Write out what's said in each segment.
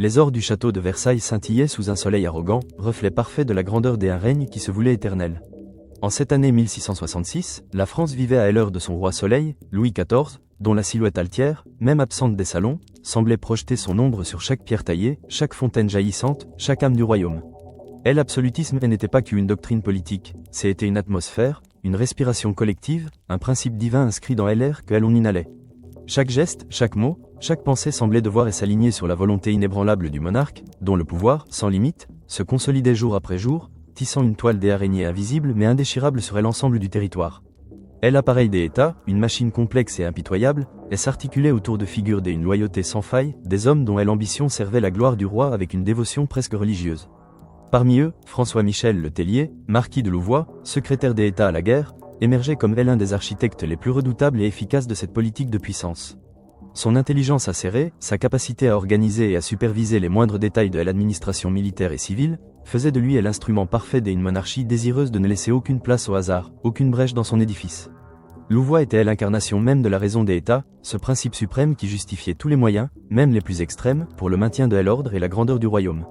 Les ors du château de Versailles scintillaient sous un soleil arrogant, reflet parfait de la grandeur d'un règne qui se voulait éternel. En cette année 1666, la France vivait à l'heure de son roi soleil, Louis XIV, dont la silhouette altière, même absente des salons, semblait projeter son ombre sur chaque pierre taillée, chaque fontaine jaillissante, chaque âme du royaume. Et l'absolutisme n'était pas qu'une doctrine politique, c'était une atmosphère, une respiration collective, un principe divin inscrit dans l'air que l'on inhalait. Chaque geste, chaque mot, chaque pensée semblait devoir s'aligner sur la volonté inébranlable du monarque, dont le pouvoir, sans limite, se consolidait jour après jour, tissant une toile des araignées invisible mais indéchirable sur l'ensemble du territoire. L'appareil des États, une machine complexe et impitoyable, s'articulait autour de figures d'une loyauté sans faille, des hommes dont l'ambition servait la gloire du roi avec une dévotion presque religieuse. Parmi eux, François-Michel Le Tellier, marquis de Louvois, secrétaire des États à la guerre, émergeait comme l'un des architectes les plus redoutables et efficaces de cette politique de puissance. Son intelligence acérée, sa capacité à organiser et à superviser les moindres détails de l'administration militaire et civile, faisaient de lui l'instrument parfait d'une monarchie désireuse de ne laisser aucune place au hasard, aucune brèche dans son édifice. Louvois était l'incarnation même de la raison des États, ce principe suprême qui justifiait tous les moyens, même les plus extrêmes, pour le maintien de l'ordre et la grandeur du royaume.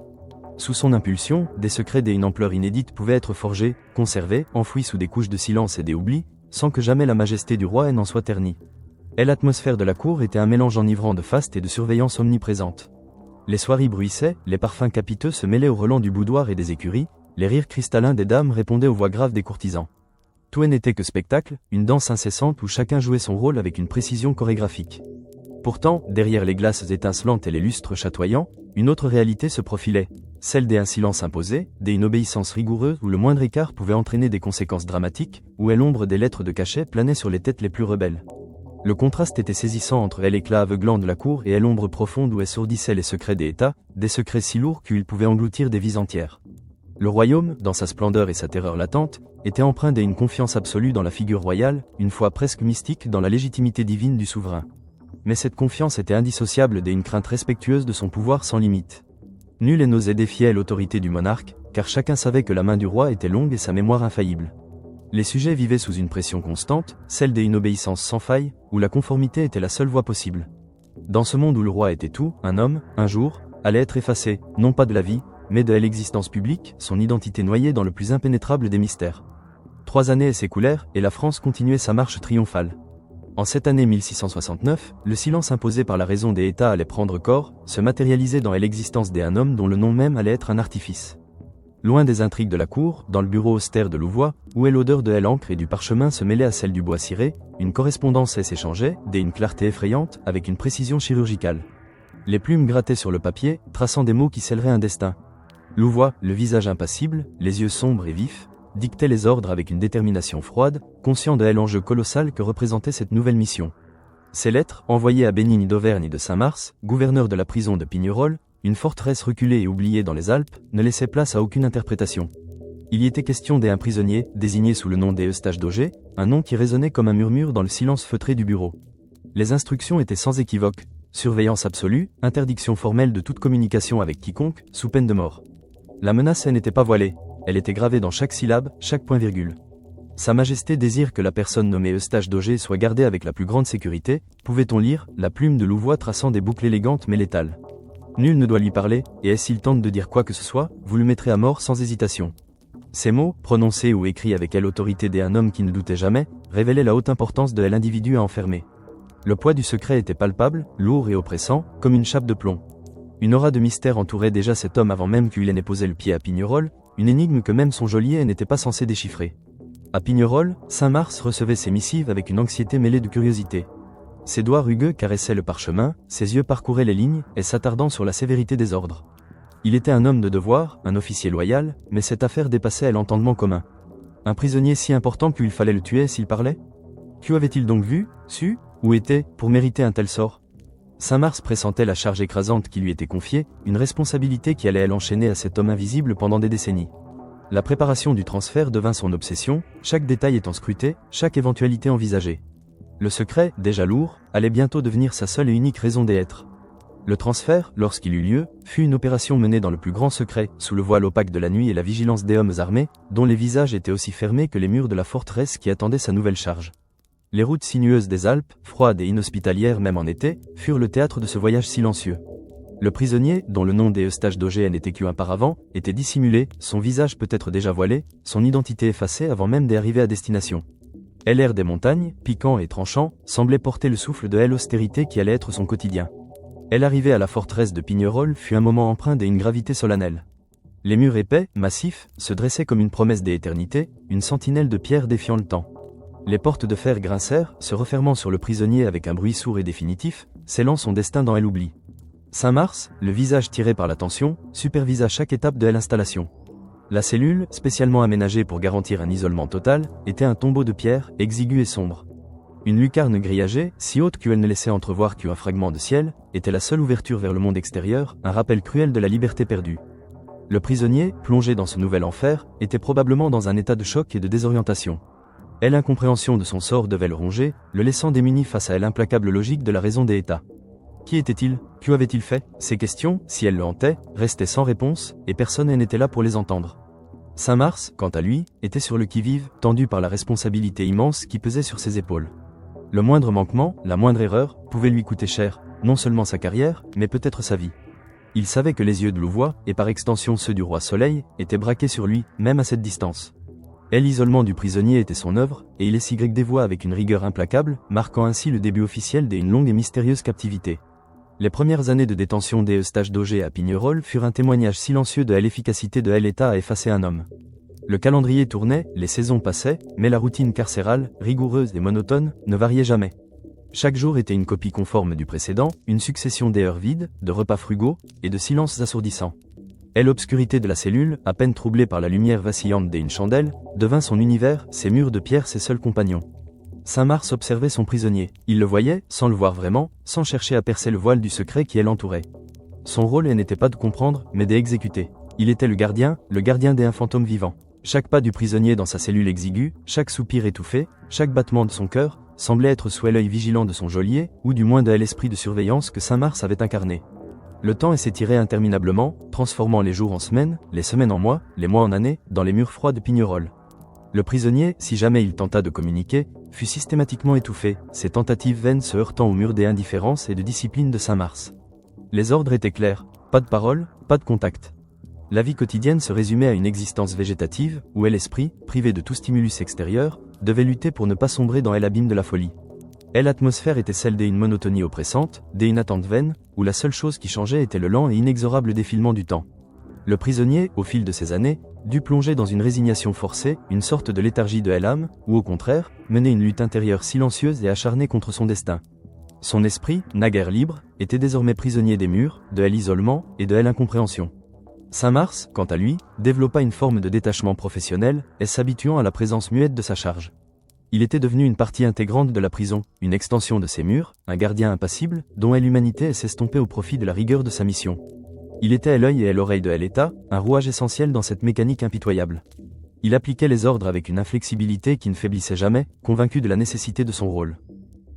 Sous son impulsion, des secrets d'une ampleur inédite pouvaient être forgés, conservés, enfouis sous des couches de silence et des oublis, sans que jamais la majesté du roi n'en soit ternie. Et l'atmosphère de la cour était un mélange enivrant de faste et de surveillance omniprésente. Les soieries bruissaient, les parfums capiteux se mêlaient au relent du boudoir et des écuries, les rires cristallins des dames répondaient aux voix graves des courtisans. Tout n'était que spectacle, une danse incessante où chacun jouait son rôle avec une précision chorégraphique. Pourtant, derrière les glaces étincelantes et les lustres chatoyants, une autre réalité se profilait, celle d'un silence imposé, d'une obéissance rigoureuse où le moindre écart pouvait entraîner des conséquences dramatiques, où l'ombre des lettres de cachet planait sur les têtes les plus rebelles. Le contraste était saisissant entre l'éclat aveuglant de la cour et l'ombre profonde où sourdissaient les secrets des États, des secrets si lourds qu'ils pouvaient engloutir des vies entières. Le royaume, dans sa splendeur et sa terreur latente, était empreint d'une confiance absolue dans la figure royale, une foi presque mystique dans la légitimité divine du souverain. Mais cette confiance était indissociable d'une crainte respectueuse de son pouvoir sans limite. Nul n'osait défier l'autorité du monarque, car chacun savait que la main du roi était longue et sa mémoire infaillible. Les sujets vivaient sous une pression constante, celle d'une obéissance sans faille, où la conformité était la seule voie possible. Dans ce monde où le roi était tout, un homme, un jour, allait être effacé, non pas de la vie, mais de l'existence publique, son identité noyée dans le plus impénétrable des mystères. 3 années s'écoulèrent, et la France continuait sa marche triomphale. En cette année 1669, le silence imposé par la raison des États allait prendre corps, se matérialiser dans l'existence d'un homme dont le nom même allait être un artifice. Loin des intrigues de la cour, dans le bureau austère de Louvois, où l'odeur de l'encre et du parchemin se mêlait à celle du bois ciré, une correspondance s'échangeait, d'une clarté effrayante, avec une précision chirurgicale. Les plumes grattaient sur le papier, traçant des mots qui scelleraient un destin. Louvois, le visage impassible, les yeux sombres et vifs, dictait les ordres avec une détermination froide, conscient de l'enjeu colossal que représentait cette nouvelle mission. Ces lettres, envoyées à Bénigne d'Auvergne et de Saint-Mars, gouverneur de la prison de Pignerol, une forteresse reculée et oubliée dans les Alpes, ne laissait place à aucune interprétation. Il y était question d'un prisonnier, désigné sous le nom d'Eustache d'Auger, un nom qui résonnait comme un murmure dans le silence feutré du bureau. Les instructions étaient sans équivoque, surveillance absolue, interdiction formelle de toute communication avec quiconque, sous peine de mort. La menace n'était pas voilée, elle était gravée dans chaque syllabe, chaque point-virgule. Sa Majesté désire que la personne nommée Eustache d'Auger soit gardée avec la plus grande sécurité, pouvait-on lire, la plume de Louvois traçant des boucles élégantes mais létales. Nul ne doit lui parler, et s'il tente de dire quoi que ce soit, vous le mettrez à mort sans hésitation. Ces mots, prononcés ou écrits avec l'autorité d'un homme qui ne doutait jamais, révélaient la haute importance de l'individu à enfermer. Le poids du secret était palpable, lourd et oppressant, comme une chape de plomb. Une aura de mystère entourait déjà cet homme avant même qu'il n'ait posé le pied à Pignerol, une énigme que même son geôlier n'était pas censé déchiffrer. À Pignerol, Saint-Mars recevait ses missives avec une anxiété mêlée de curiosité. Ses doigts rugueux caressaient le parchemin, ses yeux parcouraient les lignes, et s'attardant sur la sévérité des ordres. Il était un homme de devoir, un officier loyal, mais cette affaire dépassait l'entendement commun. Un prisonnier si important qu'il fallait le tuer s'il parlait? Que avait-il donc vu, su, ou était, pour mériter un tel sort? Saint-Mars pressentait la charge écrasante qui lui était confiée, une responsabilité qui allait l'enchaîner à cet homme invisible pendant des décennies. La préparation du transfert devint son obsession, chaque détail étant scruté, chaque éventualité envisagée. Le secret, déjà lourd, allait bientôt devenir sa seule et unique raison d'être. Le transfert, lorsqu'il eut lieu, fut une opération menée dans le plus grand secret, sous le voile opaque de la nuit et la vigilance des hommes armés, dont les visages étaient aussi fermés que les murs de la forteresse qui attendait sa nouvelle charge. Les routes sinueuses des Alpes, froides et inhospitalières même en été, furent le théâtre de ce voyage silencieux. Le prisonnier, dont le nom d'Eustache d'Auger n'était qu'un paravent, était dissimulé, son visage peut-être déjà voilé, son identité effacée avant même d'arriver à destination. L'air des montagnes, piquant et tranchant, semblait porter le souffle de l'austérité qui allait être son quotidien. L'arrivée à la forteresse de Pignerol fut un moment empreint d'une gravité solennelle. Les murs épais, massifs, se dressaient comme une promesse d'éternité, une sentinelle de pierre défiant le temps. Les portes de fer grincèrent, se refermant sur le prisonnier avec un bruit sourd et définitif, scellant son destin dans l'oubli. Saint-Mars, le visage tiré par la tension, supervisa chaque étape de l'installation. La cellule, spécialement aménagée pour garantir un isolement total, était un tombeau de pierre, exigu et sombre. Une lucarne grillagée, si haute qu'elle ne laissait entrevoir qu'un fragment de ciel, était la seule ouverture vers le monde extérieur, un rappel cruel de la liberté perdue. Le prisonnier, plongé dans ce nouvel enfer, était probablement dans un état de choc et de désorientation. L'incompréhension de son sort devait le ronger, le laissant démuni face à l'implacable logique de la raison des États. Qui était-il? Qu'avait-il fait? Ces questions, si elles le hantaient, restaient sans réponse, et personne n'était là pour les entendre. Saint-Mars, quant à lui, était sur le qui-vive, tendu par la responsabilité immense qui pesait sur ses épaules. Le moindre manquement, la moindre erreur, pouvait lui coûter cher, non seulement sa carrière, mais peut-être sa vie. Il savait que les yeux de Louvois, et par extension ceux du roi Soleil, étaient braqués sur lui, même à cette distance. L'isolement du prisonnier était son œuvre, et il s'y dévoua avec une rigueur implacable, marquant ainsi le début officiel d'une longue et mystérieuse captivité. Les premières années de détention d'Eustache d'Auger à Pignerol furent un témoignage silencieux de l'efficacité de l'État à effacer un homme. Le calendrier tournait, les saisons passaient, mais la routine carcérale, rigoureuse et monotone, ne variait jamais. Chaque jour était une copie conforme du précédent, une succession d'heures vides, de repas frugaux, et de silences assourdissants. L'obscurité de la cellule, à peine troublée par la lumière vacillante d'une chandelle, devint son univers, ses murs de pierre ses seuls compagnons. Saint-Mars observait son prisonnier. Il le voyait, sans le voir vraiment, sans chercher à percer le voile du secret qui l'entourait. Son rôle n'était pas de comprendre, mais d'exécuter. Il était le gardien d'un fantôme vivant. Chaque pas du prisonnier dans sa cellule exiguë, chaque soupir étouffé, chaque battement de son cœur, semblait être sous l'œil vigilant de son geôlier, ou du moins de l'esprit de surveillance que Saint-Mars avait incarné. Le temps s'étirait interminablement, transformant les jours en semaines, les semaines en mois, les mois en années, dans les murs froids de Pignerol. Le prisonnier, si jamais il tenta de communiquer, fut systématiquement étouffé, ses tentatives vaines se heurtant au mur des indifférences et de discipline de Saint-Mars. Les ordres étaient clairs, pas de parole, pas de contact. La vie quotidienne se résumait à une existence végétative, où l'esprit, privé de tout stimulus extérieur, devait lutter pour ne pas sombrer dans l'abîme de la folie. L'atmosphère était celle d'une monotonie oppressante, d'une attente vaine, où la seule chose qui changeait était le lent et inexorable défilement du temps. Le prisonnier, au fil de ces années, dut plonger dans une résignation forcée, une sorte de léthargie de l'âme, ou au contraire, mener une lutte intérieure silencieuse et acharnée contre son destin. Son esprit, naguère libre, était désormais prisonnier des murs, de l'isolement et de l'incompréhension. Saint-Mars, quant à lui, développa une forme de détachement professionnel, s'habituant à la présence muette de sa charge. Il était devenu une partie intégrante de la prison, une extension de ses murs, un gardien impassible, dont l'humanité s'estompait au profit de la rigueur de sa mission. Il était l'œil et l'oreille de l'État, un rouage essentiel dans cette mécanique impitoyable. Il appliquait les ordres avec une inflexibilité qui ne faiblissait jamais, convaincu de la nécessité de son rôle.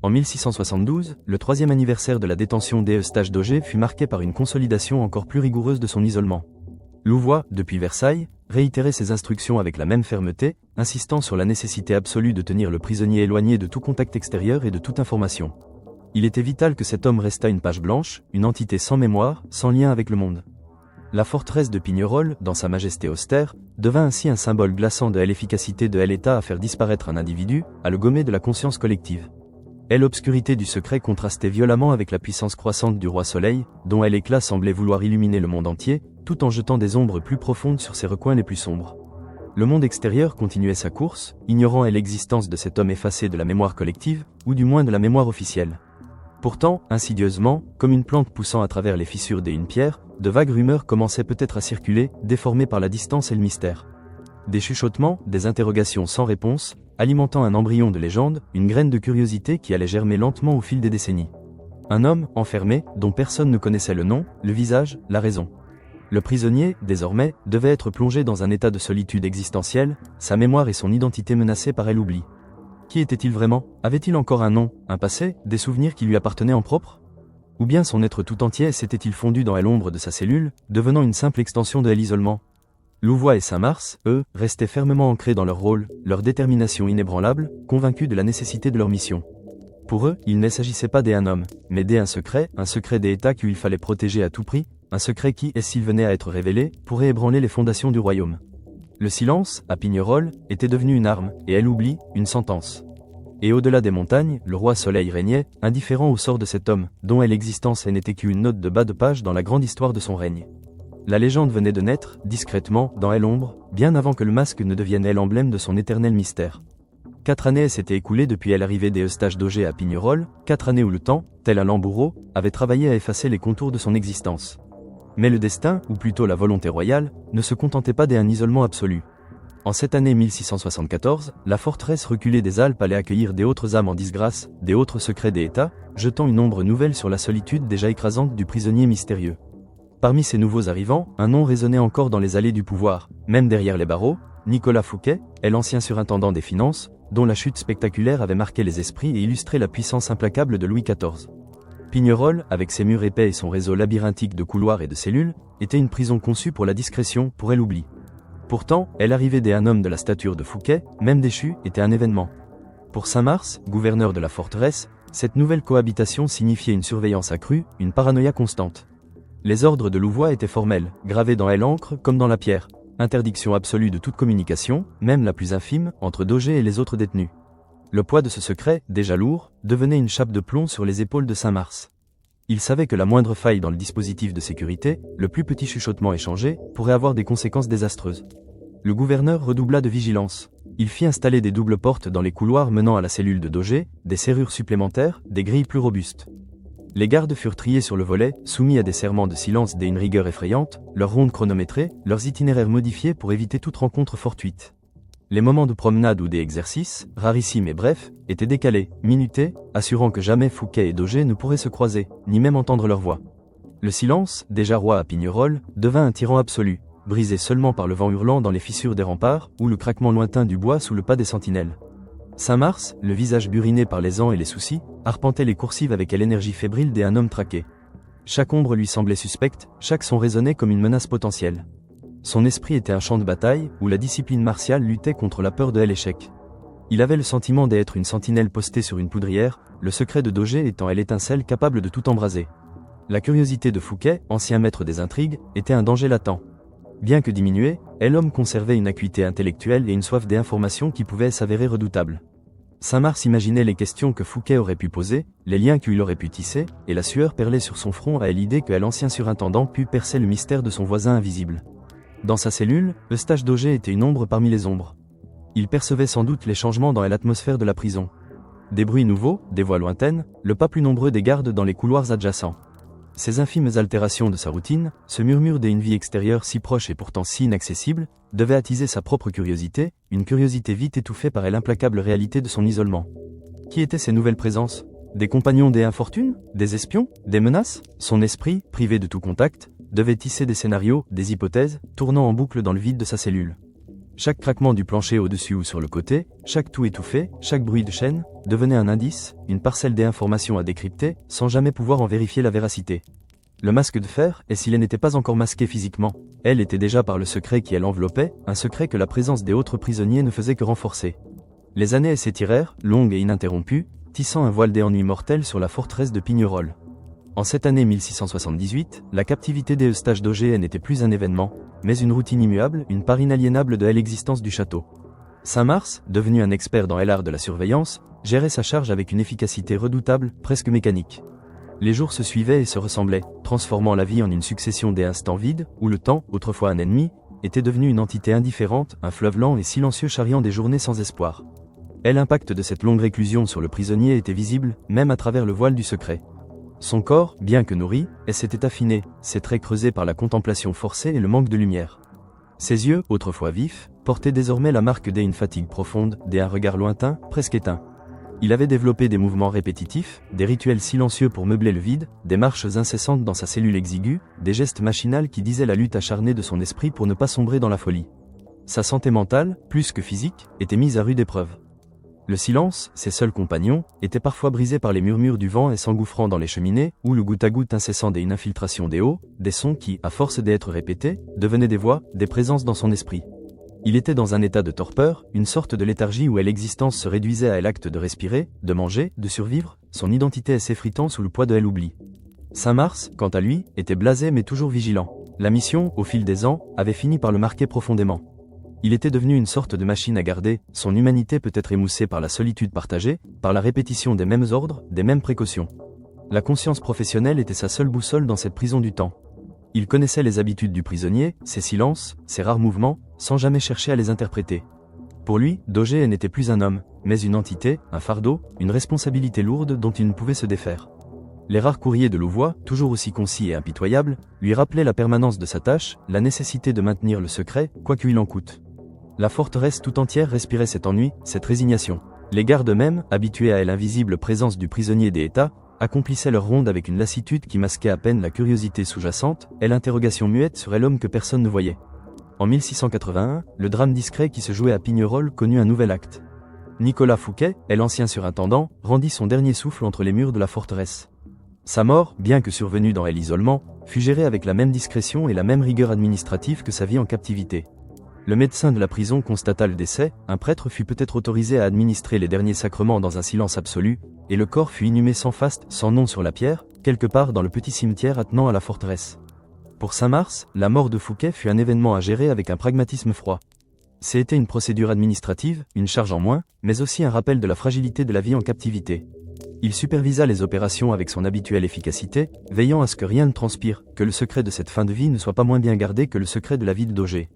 En 1672, le 3e anniversaire de la détention d'Eustache d'Auger fut marqué par une consolidation encore plus rigoureuse de son isolement. Louvois, depuis Versailles, réitérait ses instructions avec la même fermeté, insistant sur la nécessité absolue de tenir le prisonnier éloigné de tout contact extérieur et de toute information. Il était vital que cet homme restât une page blanche, une entité sans mémoire, sans lien avec le monde. La forteresse de Pignerol, dans sa majesté austère, devint ainsi un symbole glaçant de l'efficacité de l'État à faire disparaître un individu, à le gommer de la conscience collective. L'obscurité du secret contrastait violemment avec la puissance croissante du roi Soleil, dont l'éclat semblait vouloir illuminer le monde entier, tout en jetant des ombres plus profondes sur ses recoins les plus sombres. Le monde extérieur continuait sa course, ignorant l'existence de cet homme effacé de la mémoire collective, ou du moins de la mémoire officielle. Pourtant, insidieusement, comme une plante poussant à travers les fissures d'une pierre, de vagues rumeurs commençaient peut-être à circuler, déformées par la distance et le mystère. Des chuchotements, des interrogations sans réponse, alimentant un embryon de légende, une graine de curiosité qui allait germer lentement au fil des décennies. Un homme, enfermé, dont personne ne connaissait le nom, le visage, la raison. Le prisonnier, désormais, devait être plongé dans un état de solitude existentielle, sa mémoire et son identité menacées par l'oubli. Qui était-il vraiment? Avait-il encore un nom, un passé, des souvenirs qui lui appartenaient en propre? Ou bien son être tout entier s'était-il fondu dans l'ombre de sa cellule, devenant une simple extension de l'isolement? Louvois et Saint-Mars, eux, restaient fermement ancrés dans leur rôle, leur détermination inébranlable, convaincus de la nécessité de leur mission. Pour eux, il ne s'agissait pas d'un homme, mais d'un secret des États qu'il fallait protéger à tout prix, un secret qui, et s'il venait à être révélé, pourrait ébranler les fondations du royaume. Le silence, à Pignerol, était devenu une arme, et elle oublie, une sentence. Et au-delà des montagnes, le roi Soleil régnait, indifférent au sort de cet homme, dont l'existence n'était qu'une note de bas de page dans la grande histoire de son règne. La légende venait de naître, discrètement, dans l'ombre, bien avant que le masque ne devienne l'emblème de son éternel mystère. 4 années s'étaient écoulées depuis l'arrivée des Eustaches d'Auger à Pignerol, 4 années où le temps, tel un lent bourreau, avait travaillé à effacer les contours de son existence. Mais le destin, ou plutôt la volonté royale, ne se contentait pas d'un isolement absolu. En cette année 1674, la forteresse reculée des Alpes allait accueillir des autres âmes en disgrâce, des autres secrets des États, jetant une ombre nouvelle sur la solitude déjà écrasante du prisonnier mystérieux. Parmi ces nouveaux arrivants, un nom résonnait encore dans les allées du pouvoir, même derrière les barreaux, Nicolas Fouquet, l'ancien surintendant des finances, dont la chute spectaculaire avait marqué les esprits et illustré la puissance implacable de Louis XIV. Pignerol, avec ses murs épais et son réseau labyrinthique de couloirs et de cellules, était une prison conçue pour la discrétion, pour l'oubli. Pourtant, l'arrivée d'un homme de la stature de Fouquet, même déchu, était un événement. Pour Saint-Mars, gouverneur de la forteresse, cette nouvelle cohabitation signifiait une surveillance accrue, une paranoïa constante. Les ordres de Louvois étaient formels, gravés dans l'encre comme dans la pierre. Interdiction absolue de toute communication, même la plus infime, entre d'Auger et les autres détenus. Le poids de ce secret, déjà lourd, devenait une chape de plomb sur les épaules de Saint-Mars. Il savait que la moindre faille dans le dispositif de sécurité, le plus petit chuchotement échangé, pourrait avoir des conséquences désastreuses. Le gouverneur redoubla de vigilance. Il fit installer des doubles portes dans les couloirs menant à la cellule de d'Auger, des serrures supplémentaires, des grilles plus robustes. Les gardes furent triés sur le volet, soumis à des serments de silence d'une rigueur effrayante, leurs rondes chronométrées, leurs itinéraires modifiés pour éviter toute rencontre fortuite. Les moments de promenade ou des exercices, rarissimes et brefs, étaient décalés, minutés, assurant que jamais Fouquet et d'Auger ne pourraient se croiser, ni même entendre leur voix. Le silence, déjà roi à Pignerol, devint un tyran absolu, brisé seulement par le vent hurlant dans les fissures des remparts, ou le craquement lointain du bois sous le pas des sentinelles. Saint-Mars, le visage buriné par les ans et les soucis, arpentait les coursives avec l'énergie fébrile d'un homme traqué. Chaque ombre lui semblait suspecte, chaque son résonnait comme une menace potentielle. Son esprit était un champ de bataille, où la discipline martiale luttait contre la peur de l'échec. Il avait le sentiment d'être une sentinelle postée sur une poudrière, le secret de d'Auger étant l'étincelle capable de tout embraser. La curiosité de Fouquet, ancien maître des intrigues, était un danger latent. Bien que diminué, l'homme conservait une acuité intellectuelle et une soif d'information qui pouvaient s'avérer redoutables. Saint-Mars imaginait les questions que Fouquet aurait pu poser, les liens qu'il aurait pu tisser, et la sueur perlait sur son front à l'idée que l'ancien surintendant put percer le mystère de son voisin invisible. Dans sa cellule, Eustache d'Auger était une ombre parmi les ombres. Il percevait sans doute les changements dans l'atmosphère de la prison. Des bruits nouveaux, des voix lointaines, le pas plus nombreux des gardes dans les couloirs adjacents. Ces infimes altérations de sa routine, ce murmure d'une vie extérieure si proche et pourtant si inaccessible, devaient attiser sa propre curiosité, une curiosité vite étouffée par l'implacable réalité de son isolement. Qui étaient ces nouvelles présences? Des compagnons des infortunes? Des espions? Des menaces? Son esprit, privé de tout contact, devait tisser des scénarios, des hypothèses, tournant en boucle dans le vide de sa cellule. Chaque craquement du plancher au-dessus ou sur le côté, chaque tout étouffé, chaque bruit de chaîne, devenait un indice, une parcelle d'informations à décrypter, sans jamais pouvoir en vérifier la véracité. Le masque de fer, et s'il n'était pas encore masqué physiquement, elle était déjà par le secret qui l'enveloppait, un secret que la présence des autres prisonniers ne faisait que renforcer. Les années s'étirèrent, longues et ininterrompues, tissant un voile d'ennui mortel sur la forteresse de Pignerol. En cette année 1678, la captivité des Eustaches d'Auger n'était plus un événement, mais une routine immuable, une part inaliénable de l'existence du château. Saint-Mars, devenu un expert dans l'art de la surveillance, gérait sa charge avec une efficacité redoutable, presque mécanique. Les jours se suivaient et se ressemblaient, transformant la vie en une succession d'instants vides, où le temps, autrefois un ennemi, était devenu une entité indifférente, un fleuve lent et silencieux charriant des journées sans espoir. Et l'impact de cette longue réclusion sur le prisonnier était visible, même à travers le voile du secret. Son corps, bien que nourri, s'était affiné, ses traits creusés par la contemplation forcée et le manque de lumière. Ses yeux, autrefois vifs, portaient désormais la marque d'une fatigue profonde, d'un regard lointain, presque éteint. Il avait développé des mouvements répétitifs, des rituels silencieux pour meubler le vide, des marches incessantes dans sa cellule exiguë, des gestes machinaux qui disaient la lutte acharnée de son esprit pour ne pas sombrer dans la folie. Sa santé mentale, plus que physique, était mise à rude épreuve. Le silence, ses seuls compagnons, était parfois brisé par les murmures du vent et s'engouffrant dans les cheminées, ou le goutte à goutte incessant d'une infiltration des hauts, des sons qui, à force d'être répétés, devenaient des voix, des présences dans son esprit. Il était dans un état de torpeur, une sorte de léthargie où l'existence se réduisait à l'acte de respirer, de manger, de survivre, son identité s'effritant sous le poids de l'oubli. Saint-Mars, quant à lui, était blasé mais toujours vigilant. La mission, au fil des ans, avait fini par le marquer profondément. Il était devenu une sorte de machine à garder, son humanité peut-être émoussée par la solitude partagée, par la répétition des mêmes ordres, des mêmes précautions. La conscience professionnelle était sa seule boussole dans cette prison du temps. Il connaissait les habitudes du prisonnier, ses silences, ses rares mouvements, sans jamais chercher à les interpréter. Pour lui, Daugé n'était plus un homme, mais une entité, un fardeau, une responsabilité lourde dont il ne pouvait se défaire. Les rares courriers de Louvois, toujours aussi concis et impitoyables, lui rappelaient la permanence de sa tâche, la nécessité de maintenir le secret, quoi qu'il en coûte. La forteresse tout entière respirait cet ennui, cette résignation. Les gardes eux-mêmes, habitués à l'invisible présence du prisonnier des États, accomplissaient leur ronde avec une lassitude qui masquait à peine la curiosité sous-jacente et l'interrogation muette sur l'homme que personne ne voyait. En 1681, le drame discret qui se jouait à Pignerol connut un nouvel acte. Nicolas Fouquet, l'ancien surintendant, rendit son dernier souffle entre les murs de la forteresse. Sa mort, bien que survenue dans l'isolement, fut gérée avec la même discrétion et la même rigueur administrative que sa vie en captivité. Le médecin de la prison constata le décès, un prêtre fut peut-être autorisé à administrer les derniers sacrements dans un silence absolu, et le corps fut inhumé sans faste, sans nom sur la pierre, quelque part dans le petit cimetière attenant à la forteresse. Pour Saint-Mars, la mort de Fouquet fut un événement à gérer avec un pragmatisme froid. C'était une procédure administrative, une charge en moins, mais aussi un rappel de la fragilité de la vie en captivité. Il supervisa les opérations avec son habituelle efficacité, veillant à ce que rien ne transpire, que le secret de cette fin de vie ne soit pas moins bien gardé que le secret de la vie de Daugé.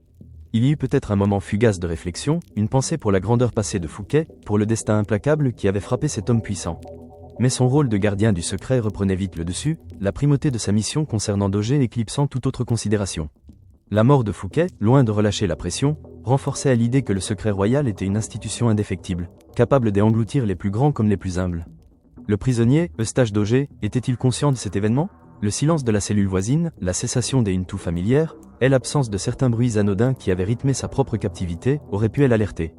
Il y eut peut-être un moment fugace de réflexion, une pensée pour la grandeur passée de Fouquet, pour le destin implacable qui avait frappé cet homme puissant. Mais son rôle de gardien du secret reprenait vite le dessus, la primauté de sa mission concernant Daugé éclipsant toute autre considération. La mort de Fouquet, loin de relâcher la pression, renforçait à l'idée que le secret royal était une institution indéfectible, capable d'engloutir les plus grands comme les plus humbles. Le prisonnier, Eustache Daugé, était-il conscient de cet événement ? Le silence de la cellule voisine, la cessation des une-tout familières, et l'absence de certains bruits anodins qui avaient rythmé sa propre captivité, auraient pu l'alerter.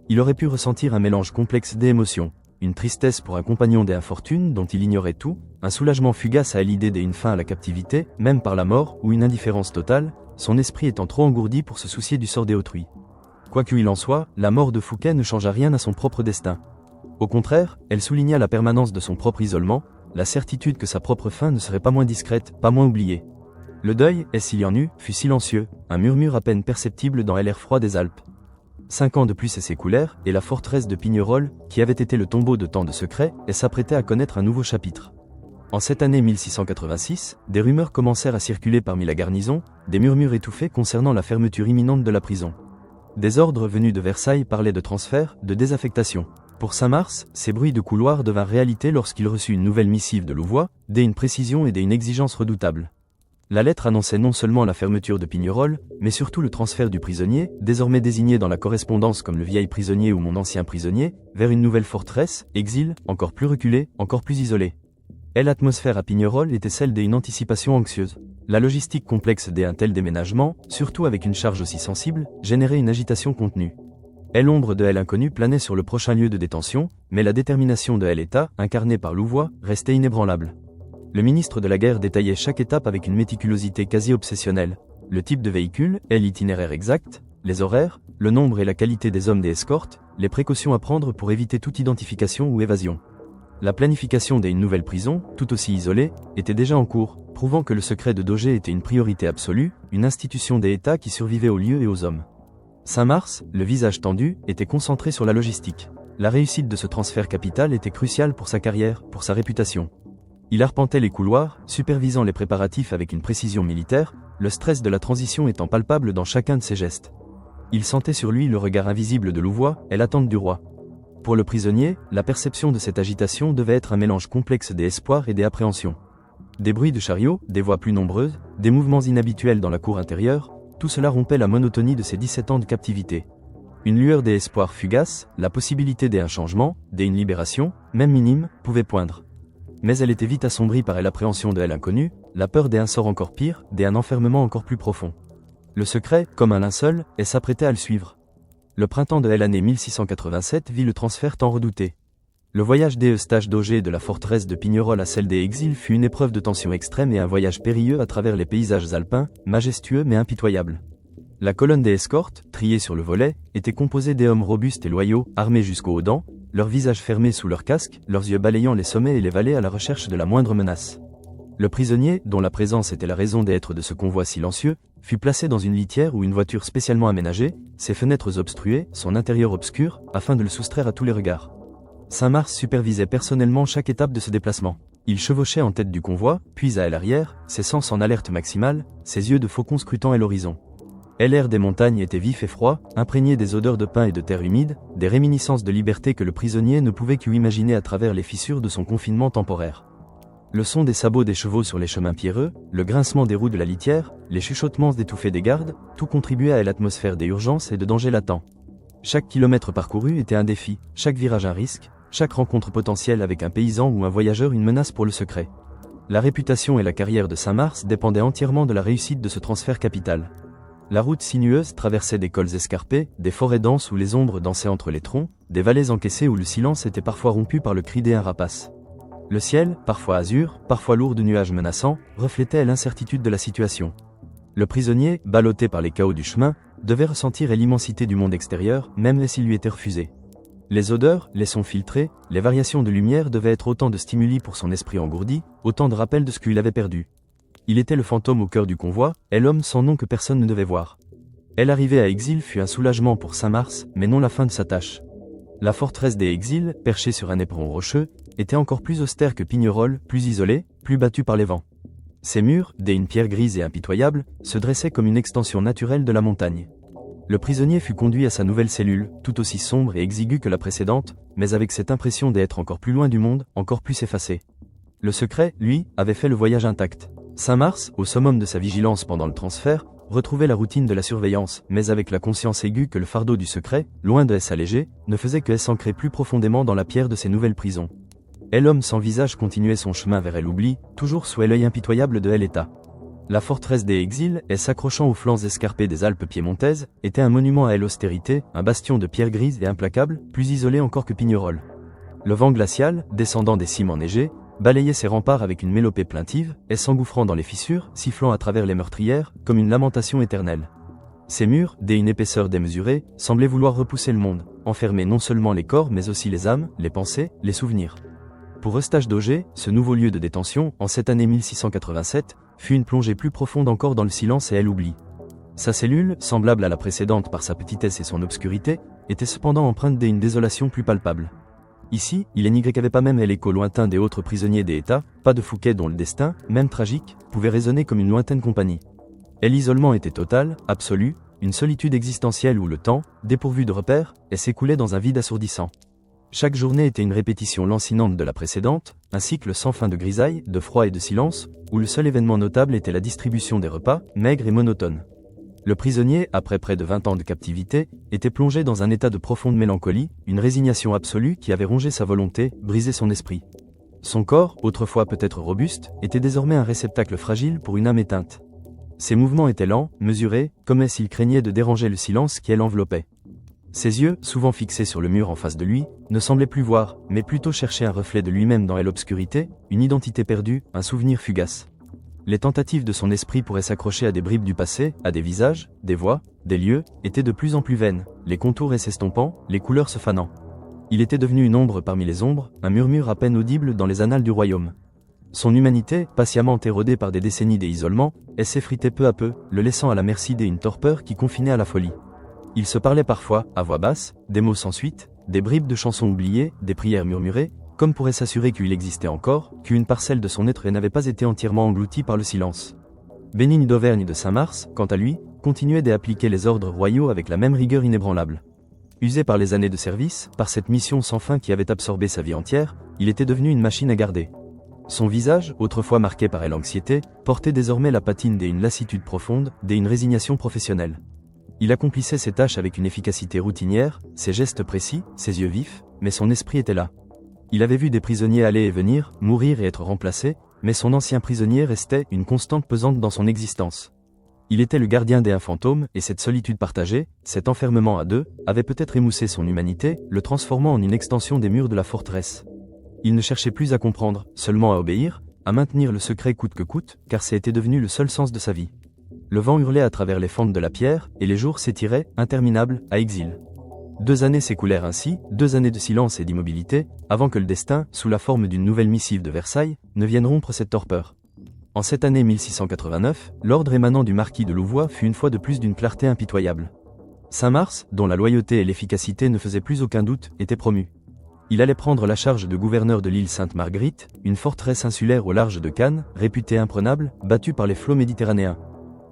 Il aurait pu ressentir un mélange complexe d'émotions, une tristesse pour un compagnon des infortunes dont il ignorait tout, un soulagement fugace à l'idée d'une fin à la captivité, même par la mort, ou une indifférence totale, son esprit étant trop engourdi pour se soucier du sort des autrui. Quoi qu'il en soit, la mort de Fouquet ne changea rien à son propre destin. Au contraire, elle souligna la permanence de son propre isolement, la certitude que sa propre fin ne serait pas moins discrète, pas moins oubliée. Le deuil, et s'il y en eut, fut silencieux, un murmure à peine perceptible dans l'air froid des Alpes. 5 ans de plus s'écoulèrent, et la forteresse de Pignerol, qui avait été le tombeau de tant de secrets, s'apprêtait à connaître un nouveau chapitre. En cette année 1686, des rumeurs commencèrent à circuler parmi la garnison, des murmures étouffés concernant la fermeture imminente de la prison. Des ordres venus de Versailles parlaient de transfert, de désaffectation. Pour Saint-Mars, ces bruits de couloir devinrent réalité lorsqu'il reçut une nouvelle missive de Louvois, d'une précision et d'une exigence redoutables. La lettre annonçait non seulement la fermeture de Pignerol, mais surtout le transfert du prisonnier, désormais désigné dans la correspondance comme le vieil prisonnier ou mon ancien prisonnier, vers une nouvelle forteresse, exil, encore plus reculé, encore plus isolé. Et l'atmosphère à Pignerol était celle d'une anticipation anxieuse. La logistique complexe d'un tel déménagement, surtout avec une charge aussi sensible, générait une agitation contenue. Et l'ombre de l'inconnu planait sur le prochain lieu de détention, mais la détermination de l'État, incarnée par Louvois, restait inébranlable. Le ministre de la Guerre détaillait chaque étape avec une méticulosité quasi obsessionnelle. Le type de véhicule, et l'itinéraire exact, les horaires, le nombre et la qualité des hommes des escortes, les précautions à prendre pour éviter toute identification ou évasion. La planification d'une nouvelle prison, tout aussi isolée, était déjà en cours, prouvant que le secret de Daugé était une priorité absolue, une institution des États qui survivait aux lieux et aux hommes. Saint-Mars, le visage tendu, était concentré sur la logistique. La réussite de ce transfert capital était cruciale pour sa carrière, pour sa réputation. Il arpentait les couloirs, supervisant les préparatifs avec une précision militaire, le stress de la transition étant palpable dans chacun de ses gestes. Il sentait sur lui le regard invisible de Louvois et l'attente du roi. Pour le prisonnier, la perception de cette agitation devait être un mélange complexe des espoirs et des appréhensions. Des bruits de chariots, des voix plus nombreuses, des mouvements inhabituels dans la cour intérieure, tout cela rompait la monotonie de ses 17 ans de captivité. Une lueur des espoirs fugace, la possibilité d'un changement, d'une libération, même minime, pouvait poindre. Mais elle était vite assombrie par l'appréhension de l'inconnu, la peur d'un sort encore pire, d'un enfermement encore plus profond. Le secret, comme un linceul, s'apprêtait à le suivre. Le printemps de l'année 1687 vit le transfert tant redouté. Le voyage d'Eustache Daugé de la forteresse de Pignerol à celle des exils fut une épreuve de tension extrême et un voyage périlleux à travers les paysages alpins, majestueux mais impitoyables. La colonne des escortes, triée sur le volet, était composée d'hommes robustes et loyaux, armés jusqu'aux dents, leurs visages fermés sous leurs casques, leurs yeux balayant les sommets et les vallées à la recherche de la moindre menace. Le prisonnier, dont la présence était la raison d'être de ce convoi silencieux, fut placé dans une litière ou une voiture spécialement aménagée, ses fenêtres obstruées, son intérieur obscur, afin de le soustraire à tous les regards. Saint-Mars supervisait personnellement chaque étape de ce déplacement. Il chevauchait en tête du convoi, puis à l'arrière, ses sens en alerte maximale, ses yeux de faucon scrutant à l'horizon. L'air des montagnes était vif et froid, imprégné des odeurs de pin et de terre humide, des réminiscences de liberté que le prisonnier ne pouvait qu'imaginer à travers les fissures de son confinement temporaire. Le son des sabots des chevaux sur les chemins pierreux, le grincement des roues de la litière, les chuchotements étouffés des gardes, tout contribuait à l'atmosphère des urgences et de danger latents. Chaque kilomètre parcouru était un défi, chaque virage un risque, chaque rencontre potentielle avec un paysan ou un voyageur une menace pour le secret. La réputation et la carrière de Saint-Mars dépendaient entièrement de la réussite de ce transfert capital. La route sinueuse traversait des cols escarpés, des forêts denses où les ombres dansaient entre les troncs, des vallées encaissées où le silence était parfois rompu par le cri d'un rapace. Le ciel, parfois azur, parfois lourd de nuages menaçants, reflétait l'incertitude de la situation. Le prisonnier, ballotté par les chaos du chemin, devait ressentir l'immensité du monde extérieur, même s'il lui était refusé. Les odeurs, les sons filtrés, les variations de lumière devaient être autant de stimuli pour son esprit engourdi, autant de rappels de ce qu'il avait perdu. Il était le fantôme au cœur du convoi, et l'homme sans nom que personne ne devait voir. L'arrivée à Exil fut un soulagement pour Saint-Mars, mais non la fin de sa tâche. La forteresse des Exil, perchée sur un éperon rocheux, était encore plus austère que Pignerol, plus isolée, plus battue par les vents. Ses murs, d'une pierre grise et impitoyable, se dressaient comme une extension naturelle de la montagne. Le prisonnier fut conduit à sa nouvelle cellule, tout aussi sombre et exiguë que la précédente, mais avec cette impression d'être encore plus loin du monde, encore plus effacé. Le secret, lui, avait fait le voyage intact. Saint-Mars, au summum de sa vigilance pendant le transfert, retrouvait la routine de la surveillance, mais avec la conscience aiguë que le fardeau du secret, loin de s'alléger, ne faisait que s'ancrer plus profondément dans la pierre de ses nouvelles prisons. L'homme sans visage continuait son chemin vers l'oubli, toujours sous l'œil impitoyable de l'État. La forteresse des Exils, s'accrochant aux flancs escarpés des Alpes piémontaises, était un monument à l'austérité, un bastion de pierre grise et implacable, plus isolé encore que Pignerol. Le vent glacial, descendant des cimes enneigées, balayait ses remparts avec une mélopée plaintive, s'engouffrant dans les fissures, sifflant à travers les meurtrières, comme une lamentation éternelle. Ces murs, d'une épaisseur démesurée, semblaient vouloir repousser le monde, enfermer non seulement les corps mais aussi les âmes, les pensées, les souvenirs. Pour Eustache d'Auger, ce nouveau lieu de détention, en cette année 1687, fut une plongée plus profonde encore dans le silence et l'oubli. Sa cellule, semblable à la précédente par sa petitesse et son obscurité, était cependant empreinte d'une désolation plus palpable. Ici, il n'y avait pas même l'écho lointain des autres prisonniers des États, pas de Fouquet dont le destin, même tragique, pouvait résonner comme une lointaine compagnie. L'isolement était total, absolu, une solitude existentielle où le temps, dépourvu de repères, s'écoulait dans un vide assourdissant. Chaque journée était une répétition lancinante de la précédente, un cycle sans fin de grisaille, de froid et de silence, où le seul événement notable était la distribution des repas, maigre et monotone. Le prisonnier, après près de 20 ans de captivité, était plongé dans un état de profonde mélancolie, une résignation absolue qui avait rongé sa volonté, brisé son esprit. Son corps, autrefois peut-être robuste, était désormais un réceptacle fragile pour une âme éteinte. Ses mouvements étaient lents, mesurés, comme s'il craignait de déranger le silence qui l'enveloppait. Ses yeux, souvent fixés sur le mur en face de lui, ne semblaient plus voir, mais plutôt chercher un reflet de lui-même dans l'obscurité, une identité perdue, un souvenir fugace. Les tentatives de son esprit pour s'accrocher à des bribes du passé, à des visages, des voix, des lieux, étaient de plus en plus vaines, les contours s'estompant, les couleurs se fanant. Il était devenu une ombre parmi les ombres, un murmure à peine audible dans les annales du royaume. Son humanité, patiemment érodée par des décennies d'isolement, s'effritait peu à peu, le laissant à la merci d'une torpeur qui confinait à la folie. Il se parlait parfois, à voix basse, des mots sans suite, des bribes de chansons oubliées, des prières murmurées, comme pourrait s'assurer qu'il existait encore, qu'une parcelle de son être n'avait pas été entièrement engloutie par le silence. Bénigne d'Auvergne de Saint-Mars, quant à lui, continuait d'appliquer les ordres royaux avec la même rigueur inébranlable. Usé par les années de service, par cette mission sans fin qui avait absorbé sa vie entière, il était devenu une machine à garder. Son visage, autrefois marqué par l'anxiété, portait désormais la patine d'une lassitude profonde, d'une résignation professionnelle. Il accomplissait ses tâches avec une efficacité routinière, ses gestes précis, ses yeux vifs, mais son esprit était là. Il avait vu des prisonniers aller et venir, mourir et être remplacés, mais son ancien prisonnier restait une constante pesante dans son existence. Il était le gardien d'un fantôme, et cette solitude partagée, cet enfermement à deux, avait peut-être émoussé son humanité, le transformant en une extension des murs de la forteresse. Il ne cherchait plus à comprendre, seulement à obéir, à maintenir le secret coûte que coûte, car c'était devenu le seul sens de sa vie. Le vent hurlait à travers les fentes de la pierre, et les jours s'étiraient, interminables, à Exil. 2 années s'écoulèrent ainsi, 2 années de silence et d'immobilité, avant que le destin, sous la forme d'une nouvelle missive de Versailles, ne vienne rompre cette torpeur. En cette année 1689, l'ordre émanant du marquis de Louvois fut une fois de plus d'une clarté impitoyable. Saint-Mars, dont la loyauté et l'efficacité ne faisaient plus aucun doute, était promu. Il allait prendre la charge de gouverneur de l'île Sainte-Marguerite, une forteresse insulaire au large de Cannes, réputée imprenable, battue par les flots méditerranéens.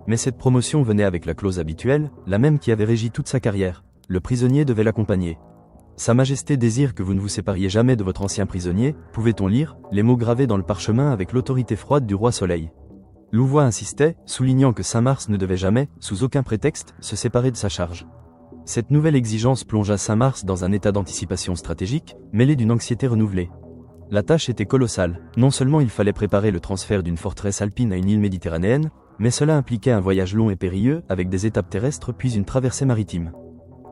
Mais cette promotion venait avec la clause habituelle, la même qui avait régi toute sa carrière. Le prisonnier devait l'accompagner. Sa Majesté désire que vous ne vous sépariez jamais de votre ancien prisonnier, pouvait-on lire, les mots gravés dans le parchemin avec l'autorité froide du roi Soleil. Louvois insistait, soulignant que Saint-Mars ne devait jamais, sous aucun prétexte, se séparer de sa charge. Cette nouvelle exigence plongea Saint-Mars dans un état d'anticipation stratégique, mêlé d'une anxiété renouvelée. La tâche était colossale, non seulement il fallait préparer le transfert d'une forteresse alpine à une île méditerranéenne, mais cela impliquait un voyage long et périlleux avec des étapes terrestres puis une traversée maritime.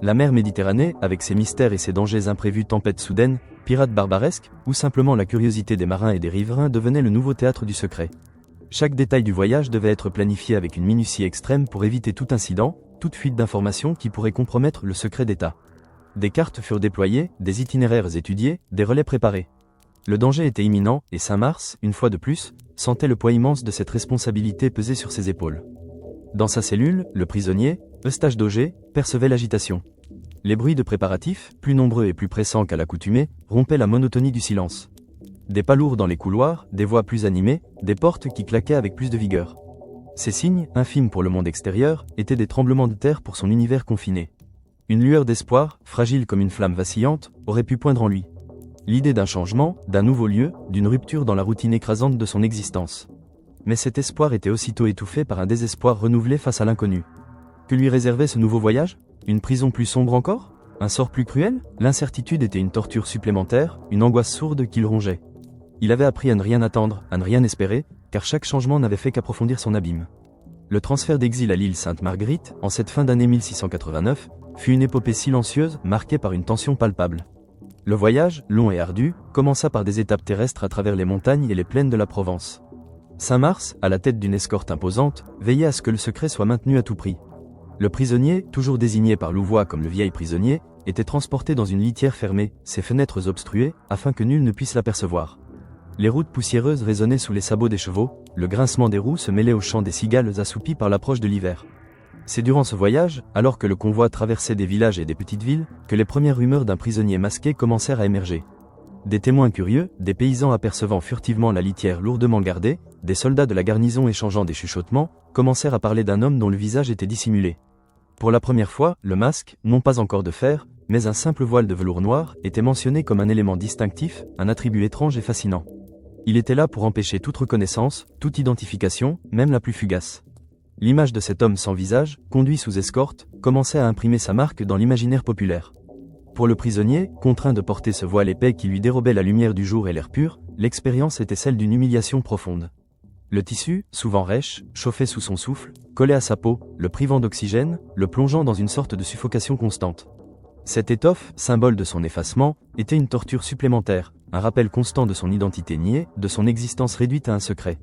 La mer Méditerranée, avec ses mystères et ses dangers imprévus, tempêtes soudaines, pirates barbaresques, ou simplement la curiosité des marins et des riverains devenait le nouveau théâtre du secret. Chaque détail du voyage devait être planifié avec une minutie extrême pour éviter tout incident, toute fuite d'informations qui pourrait compromettre le secret d'État. Des cartes furent déployées, des itinéraires étudiés, des relais préparés. Le danger était imminent, et Saint-Mars, une fois de plus, sentait le poids immense de cette responsabilité peser sur ses épaules. Dans sa cellule, le prisonnier, Eustache d'Auger, percevait l'agitation. Les bruits de préparatifs, plus nombreux et plus pressants qu'à l'accoutumée, rompaient la monotonie du silence. Des pas lourds dans les couloirs, des voix plus animées, des portes qui claquaient avec plus de vigueur. Ces signes, infimes pour le monde extérieur, étaient des tremblements de terre pour son univers confiné. Une lueur d'espoir, fragile comme une flamme vacillante, aurait pu poindre en lui. L'idée d'un changement, d'un nouveau lieu, d'une rupture dans la routine écrasante de son existence. Mais cet espoir était aussitôt étouffé par un désespoir renouvelé face à l'inconnu. Que lui réservait ce nouveau voyage? Une prison plus sombre encore? Un sort plus cruel? L'incertitude était une torture supplémentaire, une angoisse sourde qui le rongeait. Il avait appris à ne rien attendre, à ne rien espérer, car chaque changement n'avait fait qu'approfondir son abîme. Le transfert d'Exil à l'île Sainte-Marguerite, en cette fin d'année 1689, fut une épopée silencieuse, marquée par une tension palpable. Le voyage, long et ardu, commença par des étapes terrestres à travers les montagnes et les plaines de la Provence. Saint-Mars, à la tête d'une escorte imposante, veillait à ce que le secret soit maintenu à tout prix. Le prisonnier, toujours désigné par Louvois comme le vieil prisonnier, était transporté dans une litière fermée, ses fenêtres obstruées, afin que nul ne puisse l'apercevoir. Les routes poussiéreuses résonnaient sous les sabots des chevaux, le grincement des roues se mêlait au chant des cigales assoupies par l'approche de l'hiver. C'est durant ce voyage, alors que le convoi traversait des villages et des petites villes, que les premières rumeurs d'un prisonnier masqué commencèrent à émerger. Des témoins curieux, des paysans apercevant furtivement la litière lourdement gardée, des soldats de la garnison échangeant des chuchotements, commencèrent à parler d'un homme dont le visage était dissimulé. Pour la première fois, le masque, non pas encore de fer, mais un simple voile de velours noir, était mentionné comme un élément distinctif, un attribut étrange et fascinant. Il était là pour empêcher toute reconnaissance, toute identification, même la plus fugace. L'image de cet homme sans visage, conduit sous escorte, commençait à imprimer sa marque dans l'imaginaire populaire. Pour le prisonnier, contraint de porter ce voile épais qui lui dérobait la lumière du jour et l'air pur, l'expérience était celle d'une humiliation profonde. Le tissu, souvent rêche, chauffé sous son souffle, collait à sa peau, le privant d'oxygène, le plongeant dans une sorte de suffocation constante. Cette étoffe, symbole de son effacement, était une torture supplémentaire, un rappel constant de son identité niée, de son existence réduite à un secret.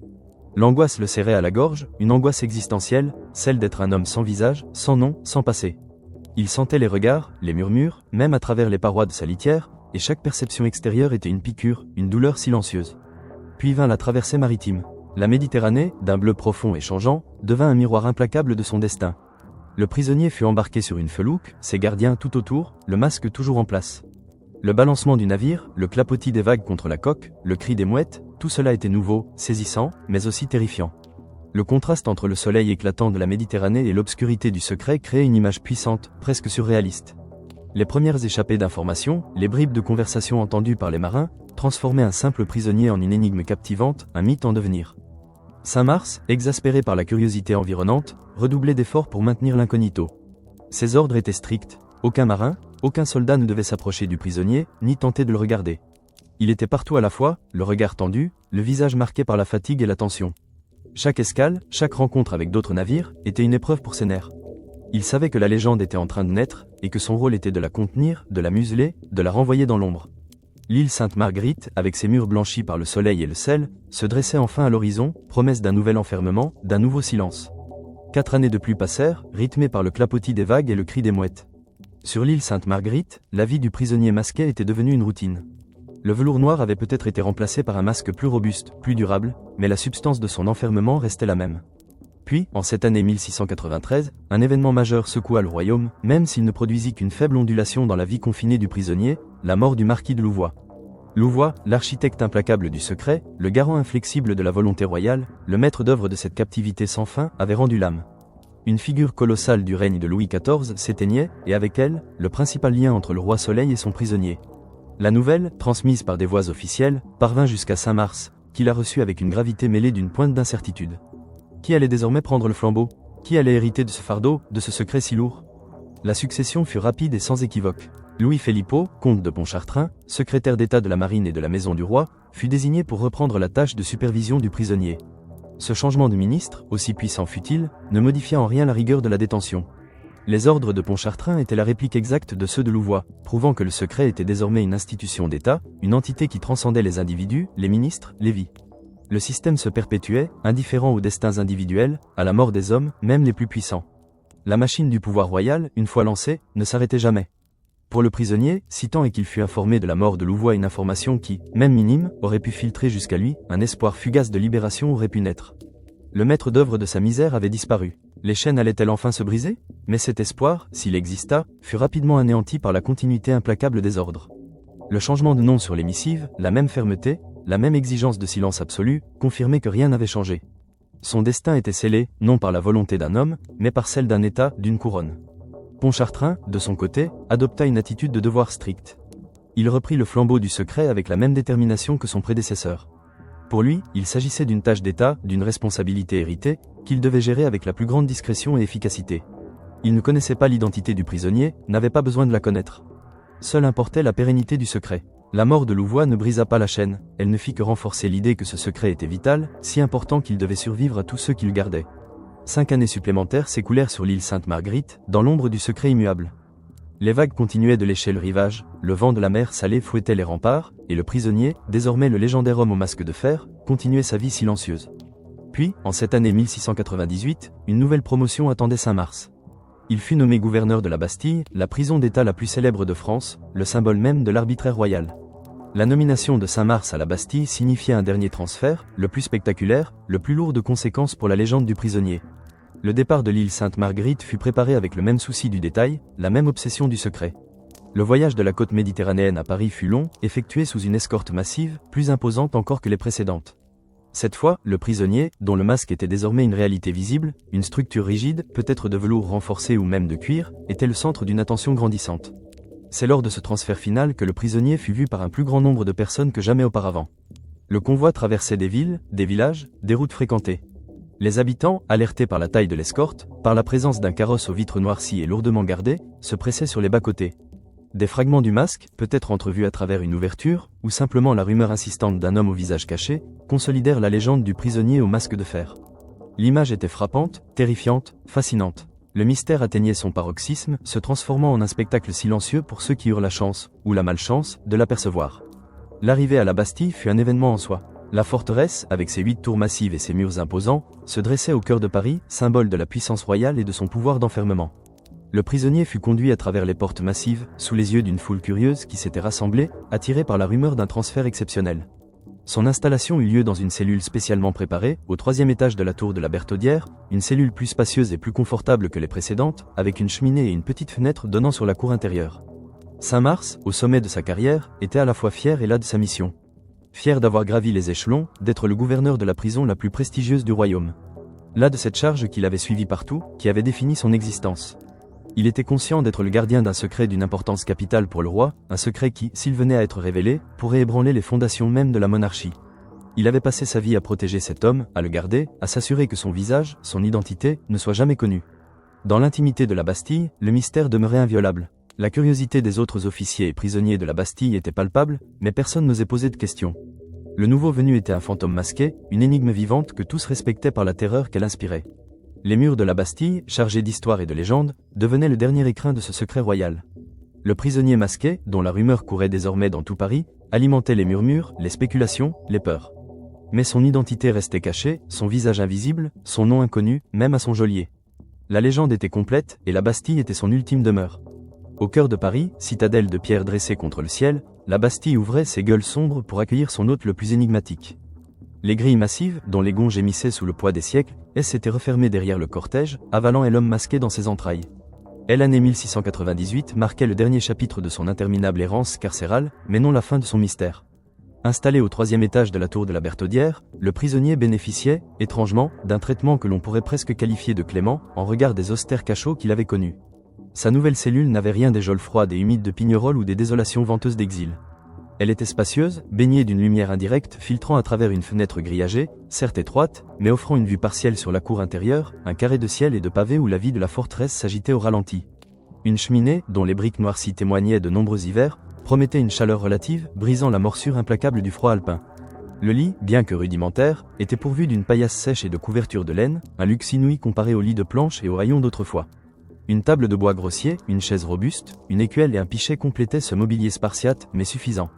L'angoisse le serrait à la gorge, une angoisse existentielle, celle d'être un homme sans visage, sans nom, sans passé. Il sentait les regards, les murmures, même à travers les parois de sa litière, et chaque perception extérieure était une piqûre, une douleur silencieuse. Puis vint la traversée maritime. La Méditerranée, d'un bleu profond et changeant, devint un miroir implacable de son destin. Le prisonnier fut embarqué sur une felouque, ses gardiens tout autour, le masque toujours en place. Le balancement du navire, le clapotis des vagues contre la coque, le cri des mouettes, tout cela était nouveau, saisissant, mais aussi terrifiant. Le contraste entre le soleil éclatant de la Méditerranée et l'obscurité du secret créait une image puissante, presque surréaliste. Les premières échappées d'informations, les bribes de conversation entendues par les marins, transformaient un simple prisonnier en une énigme captivante, un mythe en devenir. Saint-Mars, exaspéré par la curiosité environnante, redoublait d'efforts pour maintenir l'incognito. Ses ordres étaient stricts, aucun marin, aucun soldat ne devait s'approcher du prisonnier, ni tenter de le regarder. Il était partout à la fois, le regard tendu, le visage marqué par la fatigue et la tension. Chaque escale, chaque rencontre avec d'autres navires, était une épreuve pour ses nerfs. Il savait que la légende était en train de naître, et que son rôle était de la contenir, de la museler, de la renvoyer dans l'ombre. L'île Sainte-Marguerite, avec ses murs blanchis par le soleil et le sel, se dressait enfin à l'horizon, promesse d'un nouvel enfermement, d'un nouveau silence. 4 années de pluie passèrent, rythmées par le clapotis des vagues et le cri des mouettes. Sur l'île Sainte-Marguerite, la vie du prisonnier masqué était devenue une routine. Le velours noir avait peut-être été remplacé par un masque plus robuste, plus durable, mais la substance de son enfermement restait la même. Puis, en cette année 1693, un événement majeur secoua le royaume, même s'il ne produisit qu'une faible ondulation dans la vie confinée du prisonnier, la mort du marquis de Louvois. Louvois, l'architecte implacable du secret, le garant inflexible de la volonté royale, le maître d'œuvre de cette captivité sans fin, avait rendu l'âme. Une figure colossale du règne de Louis XIV s'éteignait, et avec elle, le principal lien entre le roi Soleil et son prisonnier. La nouvelle, transmise par des voix officielles, parvint jusqu'à Saint-Mars, qui la reçut avec une gravité mêlée d'une pointe d'incertitude. Qui allait désormais prendre le flambeau? Qui allait hériter de ce fardeau, de ce secret si lourd? La succession fut rapide et sans équivoque. Louis Philippot, comte de Pontchartrain, secrétaire d'État de la Marine et de la Maison du Roi, fut désigné pour reprendre la tâche de supervision du prisonnier. Ce changement de ministre, aussi puissant fut-il, ne modifia en rien la rigueur de la détention. Les ordres de Pontchartrain étaient la réplique exacte de ceux de Louvois, prouvant que le secret était désormais une institution d'État, une entité qui transcendait les individus, les ministres, les vies. Le système se perpétuait, indifférent aux destins individuels, à la mort des hommes, même les plus puissants. La machine du pouvoir royal, une fois lancée, ne s'arrêtait jamais. Pour le prisonnier, si tant est qu'il fut informé de la mort de Louvois, une information qui, même minime, aurait pu filtrer jusqu'à lui, un espoir fugace de libération aurait pu naître. Le maître d'œuvre de sa misère avait disparu. Les chaînes allaient-elles enfin se briser? Mais cet espoir, s'il exista, fut rapidement anéanti par la continuité implacable des ordres. Le changement de nom sur les missives, la même fermeté, la même exigence de silence absolu, confirmaient que rien n'avait changé. Son destin était scellé, non par la volonté d'un homme, mais par celle d'un État, d'une couronne. Pontchartrain, de son côté, adopta une attitude de devoir strict. Il reprit le flambeau du secret avec la même détermination que son prédécesseur. Pour lui, il s'agissait d'une tâche d'État, d'une responsabilité héritée, qu'il devait gérer avec la plus grande discrétion et efficacité. Il ne connaissait pas l'identité du prisonnier, n'avait pas besoin de la connaître. Seule importait la pérennité du secret. La mort de Louvois ne brisa pas la chaîne, elle ne fit que renforcer l'idée que ce secret était vital, si important qu'il devait survivre à tous ceux qui le gardaient. 5 années supplémentaires s'écoulèrent sur l'île Sainte-Marguerite, dans l'ombre du secret immuable. Les vagues continuaient de lécher le rivage, le vent de la mer salée fouettait les remparts, et le prisonnier, désormais le légendaire homme au masque de fer, continuait sa vie silencieuse. Puis, en cette année 1698, une nouvelle promotion attendait Saint-Mars. Il fut nommé gouverneur de la Bastille, la prison d'État la plus célèbre de France, le symbole même de l'arbitraire royal. La nomination de Saint-Mars à la Bastille signifiait un dernier transfert, le plus spectaculaire, le plus lourd de conséquences pour la légende du prisonnier. Le départ de l'île Sainte-Marguerite fut préparé avec le même souci du détail, la même obsession du secret. Le voyage de la côte méditerranéenne à Paris fut long, effectué sous une escorte massive, plus imposante encore que les précédentes. Cette fois, le prisonnier, dont le masque était désormais une réalité visible, une structure rigide, peut-être de velours renforcé ou même de cuir, était le centre d'une attention grandissante. C'est lors de ce transfert final que le prisonnier fut vu par un plus grand nombre de personnes que jamais auparavant. Le convoi traversait des villes, des villages, des routes fréquentées. Les habitants, alertés par la taille de l'escorte, par la présence d'un carrosse aux vitres noircies et lourdement gardé, se pressaient sur les bas-côtés. Des fragments du masque, peut-être entrevus à travers une ouverture, ou simplement la rumeur insistante d'un homme au visage caché, consolidèrent la légende du prisonnier au masque de fer. L'image était frappante, terrifiante, fascinante. Le mystère atteignait son paroxysme, se transformant en un spectacle silencieux pour ceux qui eurent la chance, ou la malchance, de l'apercevoir. L'arrivée à la Bastille fut un événement en soi. La forteresse, avec ses 8 tours massives et ses murs imposants, se dressait au cœur de Paris, symbole de la puissance royale et de son pouvoir d'enfermement. Le prisonnier fut conduit à travers les portes massives, sous les yeux d'une foule curieuse qui s'était rassemblée, attirée par la rumeur d'un transfert exceptionnel. Son installation eut lieu dans une cellule spécialement préparée, au 3e étage de la tour de la Berthaudière, une cellule plus spacieuse et plus confortable que les précédentes, avec une cheminée et une petite fenêtre donnant sur la cour intérieure. Saint-Mars, au sommet de sa carrière, était à la fois fier et las de sa mission. Fier d'avoir gravi les échelons, d'être le gouverneur de la prison la plus prestigieuse du royaume. Las de cette charge qu'il avait suivie partout, qui avait défini son existence. Il était conscient d'être le gardien d'un secret d'une importance capitale pour le roi, un secret qui, s'il venait à être révélé, pourrait ébranler les fondations même de la monarchie. Il avait passé sa vie à protéger cet homme, à le garder, à s'assurer que son visage, son identité, ne soit jamais connu. Dans l'intimité de la Bastille, le mystère demeurait inviolable. La curiosité des autres officiers et prisonniers de la Bastille était palpable, mais personne n'osait poser de questions. Le nouveau venu était un fantôme masqué, une énigme vivante que tous respectaient par la terreur qu'elle inspirait. Les murs de la Bastille, chargés d'histoire et de légendes, devenaient le dernier écrin de ce secret royal. Le prisonnier masqué, dont la rumeur courait désormais dans tout Paris, alimentait les murmures, les spéculations, les peurs. Mais son identité restait cachée, son visage invisible, son nom inconnu, même à son geôlier. La légende était complète, et la Bastille était son ultime demeure. Au cœur de Paris, citadelle de pierre dressée contre le ciel, la Bastille ouvrait ses gueules sombres pour accueillir son hôte le plus énigmatique. Les grilles massives, dont les gonds gémissaient sous le poids des siècles, s'étaient refermées derrière le cortège, avalant l'homme masqué dans ses entrailles. L'année 1698 marquait le dernier chapitre de son interminable errance carcérale, mais non la fin de son mystère. Installé au 3e étage de la tour de la Bertaudière, le prisonnier bénéficiait, étrangement, d'un traitement que l'on pourrait presque qualifier de clément, en regard des austères cachots qu'il avait connus. Sa nouvelle cellule n'avait rien des geôles froides et humides de Pignerol ou des désolations venteuses d'exil. Elle était spacieuse, baignée d'une lumière indirecte filtrant à travers une fenêtre grillagée, certes étroite, mais offrant une vue partielle sur la cour intérieure, un carré de ciel et de pavés où la vie de la forteresse s'agitait au ralenti. Une cheminée, dont les briques noircies témoignaient de nombreux hivers, promettait une chaleur relative, brisant la morsure implacable du froid alpin. Le lit, bien que rudimentaire, était pourvu d'une paillasse sèche et de couvertures de laine, un luxe inouï comparé aux lits de planche et aux haillons d'autrefois. Une table de bois grossier, une chaise robuste, une écuelle et un pichet complétaient ce mobilier spartiate, mais suffisant.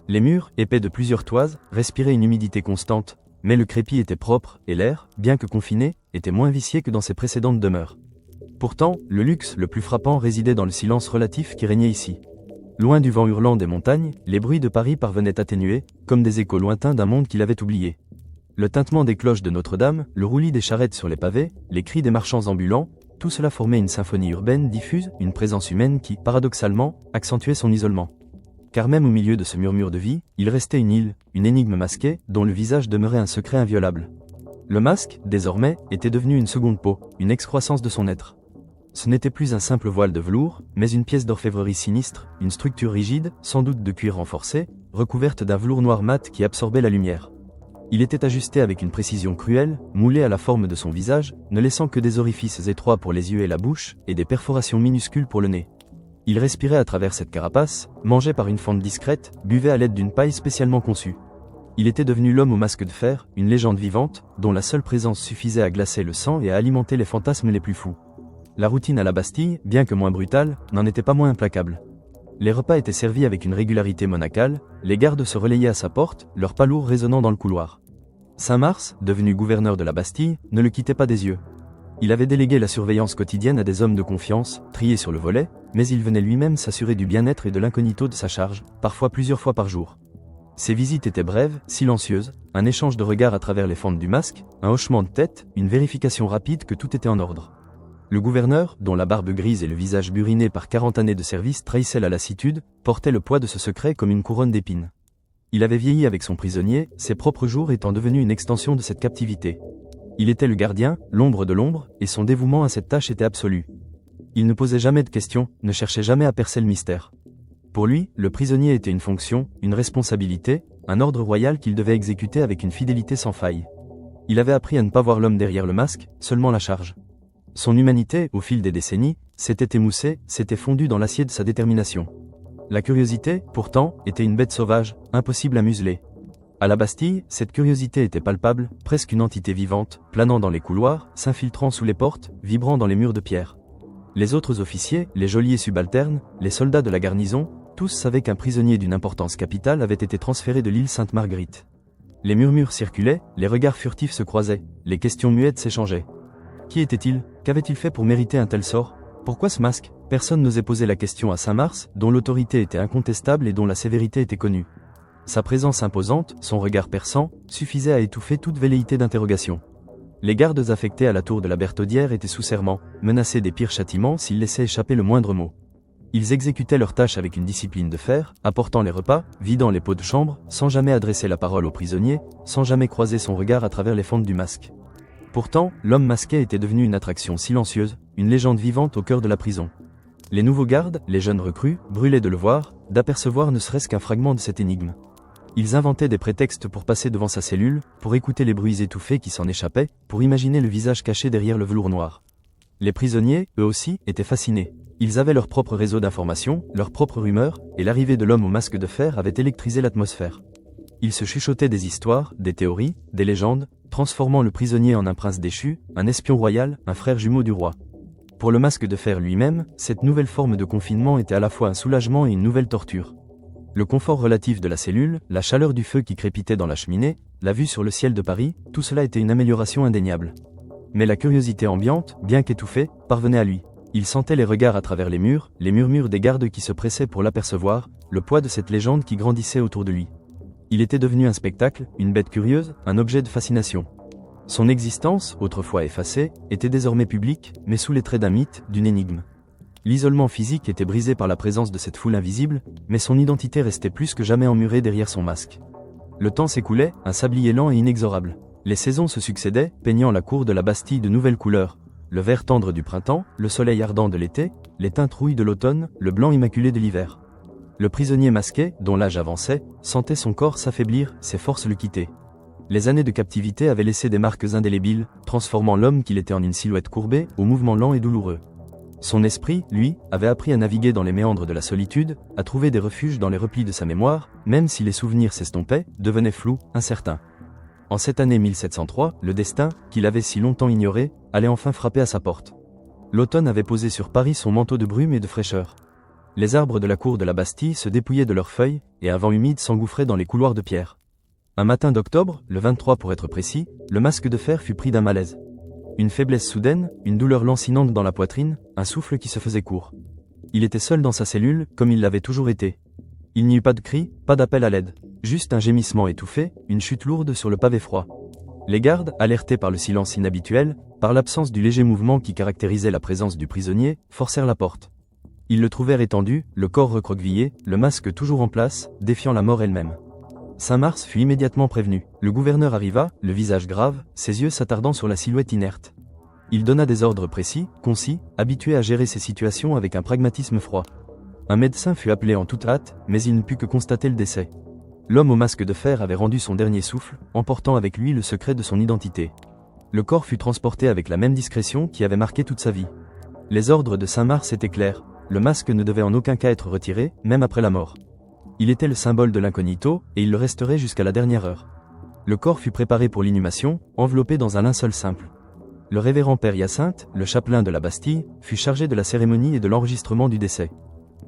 Les murs, épais de plusieurs toises, respiraient une humidité constante, mais le crépi était propre, et l'air, bien que confiné, était moins vicié que dans ses précédentes demeures. Pourtant, le luxe le plus frappant résidait dans le silence relatif qui régnait ici. Loin du vent hurlant des montagnes, les bruits de Paris parvenaient atténués, comme des échos lointains d'un monde qu'il avait oublié. Le tintement des cloches de Notre-Dame, le roulis des charrettes sur les pavés, les cris des marchands ambulants, tout cela formait une symphonie urbaine diffuse, une présence humaine qui, paradoxalement, accentuait son isolement. Car même au milieu de ce murmure de vie, il restait une île, une énigme masquée, dont le visage demeurait un secret inviolable. Le masque, désormais, était devenu une seconde peau, une excroissance de son être. Ce n'était plus un simple voile de velours, mais une pièce d'orfèvrerie sinistre, une structure rigide, sans doute de cuir renforcé, recouverte d'un velours noir mat qui absorbait la lumière. Il était ajusté avec une précision cruelle, moulé à la forme de son visage, ne laissant que des orifices étroits pour les yeux et la bouche, et des perforations minuscules pour le nez. Il respirait à travers cette carapace, mangeait par une fente discrète, buvait à l'aide d'une paille spécialement conçue. Il était devenu l'homme au masque de fer, une légende vivante, dont la seule présence suffisait à glacer le sang et à alimenter les fantasmes les plus fous. La routine à la Bastille, bien que moins brutale, n'en était pas moins implacable. Les repas étaient servis avec une régularité monacale, les gardes se relayaient à sa porte, leur pas lourd résonnant dans le couloir. Saint-Mars, devenu gouverneur de la Bastille, ne le quittait pas des yeux. Il avait délégué la surveillance quotidienne à des hommes de confiance, triés sur le volet, mais il venait lui-même s'assurer du bien-être et de l'incognito de sa charge, parfois plusieurs fois par jour. Ses visites étaient brèves, silencieuses, un échange de regards à travers les fentes du masque, un hochement de tête, une vérification rapide que tout était en ordre. Le gouverneur, dont la barbe grise et le visage buriné par 40 années de service trahissaient la lassitude, portait le poids de ce secret comme une couronne d'épines. Il avait vieilli avec son prisonnier, ses propres jours étant devenus une extension de cette captivité. Il était le gardien, l'ombre de l'ombre, et son dévouement à cette tâche était absolu. Il ne posait jamais de questions, ne cherchait jamais à percer le mystère. Pour lui, le prisonnier était une fonction, une responsabilité, un ordre royal qu'il devait exécuter avec une fidélité sans faille. Il avait appris à ne pas voir l'homme derrière le masque, seulement la charge. Son humanité, au fil des décennies, s'était émoussée, s'était fondue dans l'acier de sa détermination. La curiosité, pourtant, était une bête sauvage, impossible à museler. À la Bastille, cette curiosité était palpable, presque une entité vivante, planant dans les couloirs, s'infiltrant sous les portes, vibrant dans les murs de pierre. Les autres officiers, les geôliers subalternes, les soldats de la garnison, tous savaient qu'un prisonnier d'une importance capitale avait été transféré de l'île Sainte-Marguerite. Les murmures circulaient, les regards furtifs se croisaient, les questions muettes s'échangeaient. Qui était-il? Qu'avait-il fait pour mériter un tel sort? Pourquoi ce masque? Personne n'osait poser la question à Saint-Mars, dont l'autorité était incontestable et dont la sévérité était connue. Sa présence imposante, son regard perçant, suffisaient à étouffer toute velléité d'interrogation. Les gardes affectés à la tour de la Bertaudière étaient sous serment, menacés des pires châtiments s'ils laissaient échapper le moindre mot. Ils exécutaient leurs tâches avec une discipline de fer, apportant les repas, vidant les pots de chambre, sans jamais adresser la parole au prisonnier, sans jamais croiser son regard à travers les fentes du masque. Pourtant, l'homme masqué était devenu une attraction silencieuse, une légende vivante au cœur de la prison. Les nouveaux gardes, les jeunes recrues, brûlaient de le voir, d'apercevoir ne serait-ce qu'un fragment de cette énigme. Ils inventaient des prétextes pour passer devant sa cellule, pour écouter les bruits étouffés qui s'en échappaient, pour imaginer le visage caché derrière le velours noir. Les prisonniers, eux aussi, étaient fascinés. Ils avaient leur propre réseau d'informations, leur propre rumeur, et l'arrivée de l'homme au masque de fer avait électrisé l'atmosphère. Ils se chuchotaient des histoires, des théories, des légendes, transformant le prisonnier en un prince déchu, un espion royal, un frère jumeau du roi. Pour le masque de fer lui-même, cette nouvelle forme de confinement était à la fois un soulagement et une nouvelle torture. Le confort relatif de la cellule, la chaleur du feu qui crépitait dans la cheminée, la vue sur le ciel de Paris, tout cela était une amélioration indéniable. Mais la curiosité ambiante, bien qu'étouffée, parvenait à lui. Il sentait les regards à travers les murs, les murmures des gardes qui se pressaient pour l'apercevoir, le poids de cette légende qui grandissait autour de lui. Il était devenu un spectacle, une bête curieuse, un objet de fascination. Son existence, autrefois effacée, était désormais publique, mais sous les traits d'un mythe, d'une énigme. L'isolement physique était brisé par la présence de cette foule invisible, mais son identité restait plus que jamais emmurée derrière son masque. Le temps s'écoulait, un sablier lent et inexorable. Les saisons se succédaient, peignant la cour de la Bastille de nouvelles couleurs. Le vert tendre du printemps, le soleil ardent de l'été, les teintes rouilles de l'automne, le blanc immaculé de l'hiver. Le prisonnier masqué, dont l'âge avançait, sentait son corps s'affaiblir, ses forces le quitter. Les années de captivité avaient laissé des marques indélébiles, transformant l'homme qu'il était en une silhouette courbée, au mouvement lent et douloureux. Son esprit, lui, avait appris à naviguer dans les méandres de la solitude, à trouver des refuges dans les replis de sa mémoire, même si les souvenirs s'estompaient, devenaient flous, incertains. En cette année 1703, le destin, qu'il avait si longtemps ignoré, allait enfin frapper à sa porte. L'automne avait posé sur Paris son manteau de brume et de fraîcheur. Les arbres de la cour de la Bastille se dépouillaient de leurs feuilles, et un vent humide s'engouffrait dans les couloirs de pierre. Un matin d'octobre, le 23 pour être précis, le masque de fer fut pris d'un malaise. Une faiblesse soudaine, une douleur lancinante dans la poitrine, un souffle qui se faisait court. Il était seul dans sa cellule, comme il l'avait toujours été. Il n'y eut pas de cri, pas d'appel à l'aide. Juste un gémissement étouffé, une chute lourde sur le pavé froid. Les gardes, alertés par le silence inhabituel, par l'absence du léger mouvement qui caractérisait la présence du prisonnier, forcèrent la porte. Ils le trouvèrent étendu, le corps recroquevillé, le masque toujours en place, défiant la mort elle-même. Saint-Mars fut immédiatement prévenu. Le gouverneur arriva, le visage grave, ses yeux s'attardant sur la silhouette inerte. Il donna des ordres précis, concis, habitué à gérer ces situations avec un pragmatisme froid. Un médecin fut appelé en toute hâte, mais il ne put que constater le décès. L'homme au masque de fer avait rendu son dernier souffle, emportant avec lui le secret de son identité. Le corps fut transporté avec la même discrétion qui avait marqué toute sa vie. Les ordres de Saint-Mars étaient clairs, le masque ne devait en aucun cas être retiré, même après la mort. Il était le symbole de l'incognito, et il le resterait jusqu'à la dernière heure. Le corps fut préparé pour l'inhumation, enveloppé dans un linceul simple. Le révérend père Hyacinthe, le chapelain de la Bastille, fut chargé de la cérémonie et de l'enregistrement du décès.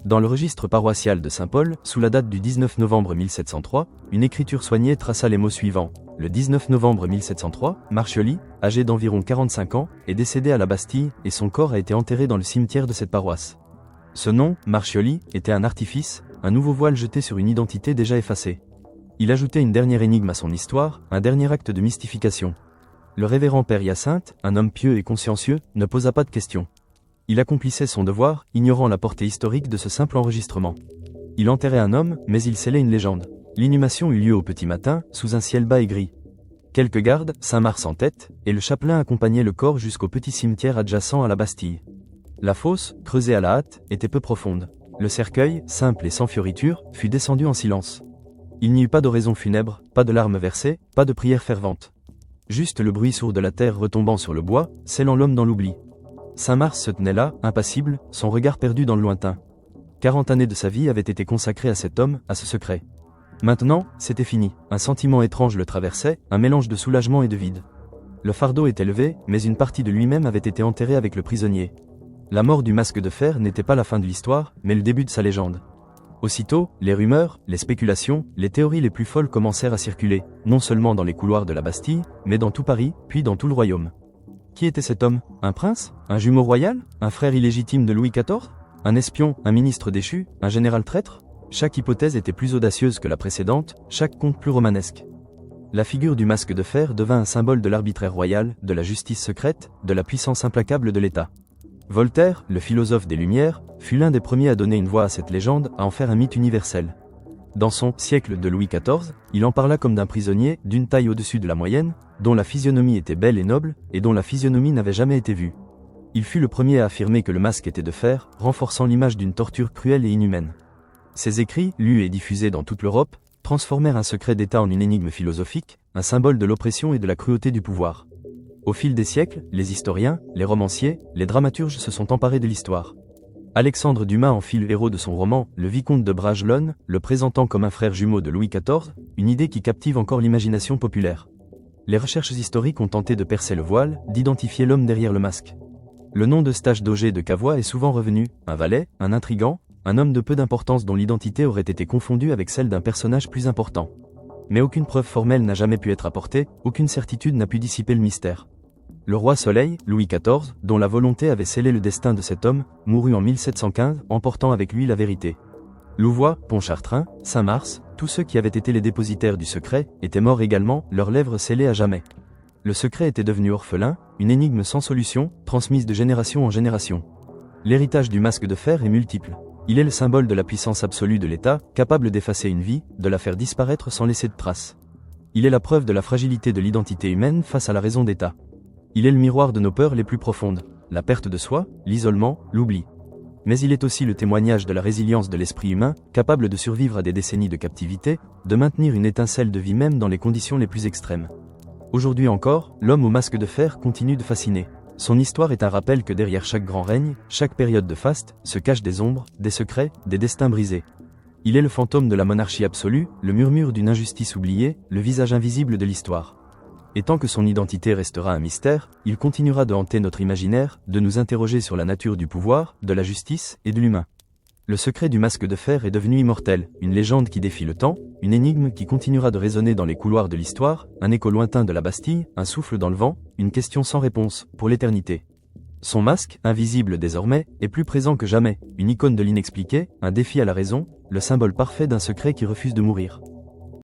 Dans le registre paroissial de Saint-Paul, sous la date du 19 novembre 1703, une écriture soignée traça les mots suivants. Le 19 novembre 1703, Marchioli, âgé d'environ 45 ans, est décédé à la Bastille et son corps a été enterré dans le cimetière de cette paroisse. Ce nom, Marchioli, était un artifice, un nouveau voile jeté sur une identité déjà effacée. Il ajoutait une dernière énigme à son histoire, un dernier acte de mystification. Le révérend père Hyacinthe, un homme pieux et consciencieux, ne posa pas de questions. Il accomplissait son devoir, ignorant la portée historique de ce simple enregistrement. Il enterrait un homme, mais il scellait une légende. L'inhumation eut lieu au petit matin, sous un ciel bas et gris. Quelques gardes, Saint-Mars en tête, et le chapelain accompagnaient le corps jusqu'au petit cimetière adjacent à la Bastille. La fosse, creusée à la hâte, était peu profonde. Le cercueil, simple et sans fioriture, fut descendu en silence. Il n'y eut pas d'oraison funèbre, pas de larmes versées, pas de prières ferventes. Juste le bruit sourd de la terre retombant sur le bois, scellant l'homme dans l'oubli. Saint-Mars se tenait là, impassible, son regard perdu dans le lointain. 40 années de sa vie avaient été consacrées à cet homme, à ce secret. Maintenant, c'était fini. Un sentiment étrange le traversait, un mélange de soulagement et de vide. Le fardeau était levé, mais une partie de lui-même avait été enterrée avec le prisonnier. La mort du masque de fer n'était pas la fin de l'histoire, mais le début de sa légende. Aussitôt, les rumeurs, les spéculations, les théories les plus folles commencèrent à circuler, non seulement dans les couloirs de la Bastille, mais dans tout Paris, puis dans tout le royaume. Qui était cet homme? Un prince? Un jumeau royal? Un frère illégitime de Louis XIV? Un espion? Un ministre déchu? Un général traître? Chaque hypothèse était plus audacieuse que la précédente, chaque conte plus romanesque. La figure du masque de fer devint un symbole de l'arbitraire royal, de la justice secrète, de la puissance implacable de l'État. Voltaire, le philosophe des Lumières, fut l'un des premiers à donner une voix à cette légende, à en faire un mythe universel. Dans son « Siècle de Louis XIV », il en parla comme d'un prisonnier, d'une taille au-dessus de la moyenne, dont la physionomie était belle et noble, et dont la physionomie n'avait jamais été vue. Il fut le premier à affirmer que le masque était de fer, renforçant l'image d'une torture cruelle et inhumaine. Ses écrits, lus et diffusés dans toute l'Europe, transformèrent un secret d'État en une énigme philosophique, un symbole de l'oppression et de la cruauté du pouvoir. Au fil des siècles, les historiens, les romanciers, les dramaturges se sont emparés de l'histoire. Alexandre Dumas en fit le héros de son roman, Le Vicomte de Bragelonne, le présentant comme un frère jumeau de Louis XIV, une idée qui captive encore l'imagination populaire. Les recherches historiques ont tenté de percer le voile, d'identifier l'homme derrière le masque. Le nom d'Eustache d'Auger de Cavois est souvent revenu, un valet, un intrigant, un homme de peu d'importance dont l'identité aurait été confondue avec celle d'un personnage plus important. Mais aucune preuve formelle n'a jamais pu être apportée, aucune certitude n'a pu dissiper le mystère. Le roi Soleil, Louis XIV, dont la volonté avait scellé le destin de cet homme, mourut en 1715, emportant avec lui la vérité. Louvois, Pontchartrain, Saint-Mars, tous ceux qui avaient été les dépositaires du secret, étaient morts également, leurs lèvres scellées à jamais. Le secret était devenu orphelin, une énigme sans solution, transmise de génération en génération. L'héritage du masque de fer est multiple. Il est le symbole de la puissance absolue de l'État, capable d'effacer une vie, de la faire disparaître sans laisser de traces. Il est la preuve de la fragilité de l'identité humaine face à la raison d'État. Il est le miroir de nos peurs les plus profondes, la perte de soi, l'isolement, l'oubli. Mais il est aussi le témoignage de la résilience de l'esprit humain, capable de survivre à des décennies de captivité, de maintenir une étincelle de vie même dans les conditions les plus extrêmes. Aujourd'hui encore, l'homme au masque de fer continue de fasciner. Son histoire est un rappel que derrière chaque grand règne, chaque période de faste, se cachent des ombres, des secrets, des destins brisés. Il est le fantôme de la monarchie absolue, le murmure d'une injustice oubliée, le visage invisible de l'histoire. Et tant que son identité restera un mystère, il continuera de hanter notre imaginaire, de nous interroger sur la nature du pouvoir, de la justice et de l'humain. Le secret du masque de fer est devenu immortel, une légende qui défie le temps, une énigme qui continuera de résonner dans les couloirs de l'histoire, un écho lointain de la Bastille, un souffle dans le vent, une question sans réponse, pour l'éternité. Son masque, invisible désormais, est plus présent que jamais, une icône de l'inexpliqué, un défi à la raison, le symbole parfait d'un secret qui refuse de mourir.